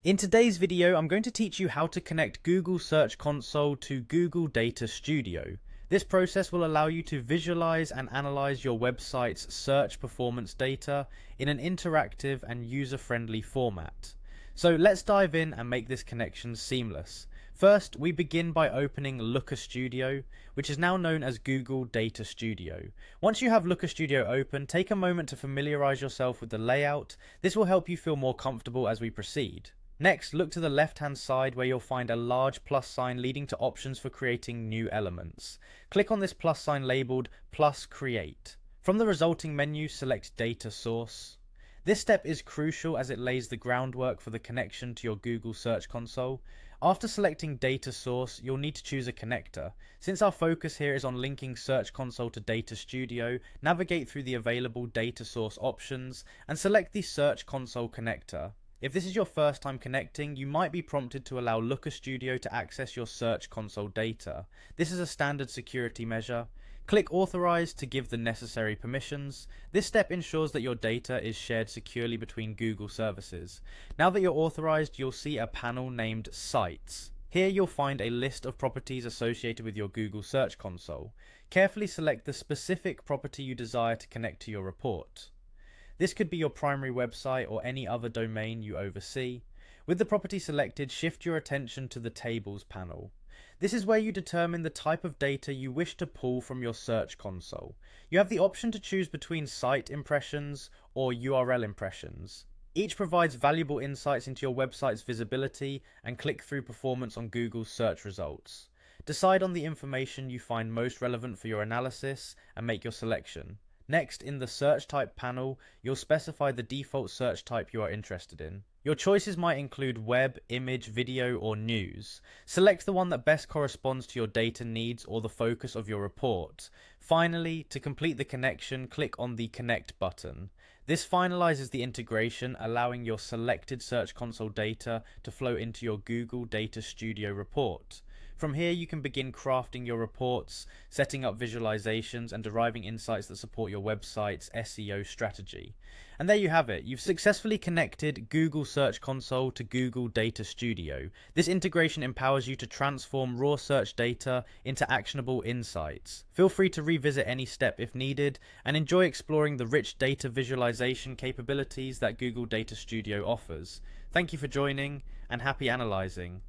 In today's video, I'm going to teach you how to connect Google Search Console to Google Data Studio. This process will allow you to visualize and analyze your website's search performance data in an interactive and user-friendly format. So let's dive in and make this connection seamless. First, we begin by opening Looker Studio, which is now known as Google Data Studio. Once you have Looker Studio open, take a moment to familiarize yourself with the layout. This will help you feel more comfortable as we proceed. Next, look to the left-hand side where you'll find a large plus sign leading to options for creating new elements. Click on this plus sign labeled Plus Create. From the resulting menu, select Data Source. This step is crucial as it lays the groundwork for the connection to your Google Search Console. After selecting Data Source, you'll need to choose a connector. Since our focus here is on linking Search Console to Data Studio, navigate through the available Data Source options and select the Search Console connector. If this is your first time connecting, you might be prompted to allow Looker Studio to access your Search Console data. This is a standard security measure. Click Authorize to give the necessary permissions. This step ensures that your data is shared securely between Google services. Now that you're authorized, you'll see a panel named Sites. Here you'll find a list of properties associated with your Google Search Console. Carefully select the specific property you desire to connect to your report. This could be your primary website or any other domain you oversee. With the property selected, shift your attention to the Tables panel. This is where you determine the type of data you wish to pull from your Search Console. You have the option to choose between site impressions or URL impressions. Each provides valuable insights into your website's visibility and click-through performance on Google's search results. Decide on the information you find most relevant for your analysis and make your selection. Next, in the Search Type panel, you'll specify the default search type you are interested in. Your choices might include web, image, video, or news. Select the one that best corresponds to your data needs or the focus of your report. Finally, to complete the connection, click on the Connect button. This finalizes the integration, allowing your selected Search Console data to flow into your Google Data Studio report. From here, you can begin crafting your reports, setting up visualizations, and deriving insights that support your website's SEO strategy. And there you have it. You've successfully connected Google Search Console to Google Data Studio. This integration empowers you to transform raw search data into actionable insights. Feel free to revisit any step if needed, and enjoy exploring the rich data visualization capabilities that Google Data Studio offers. Thank you for joining, and happy analyzing.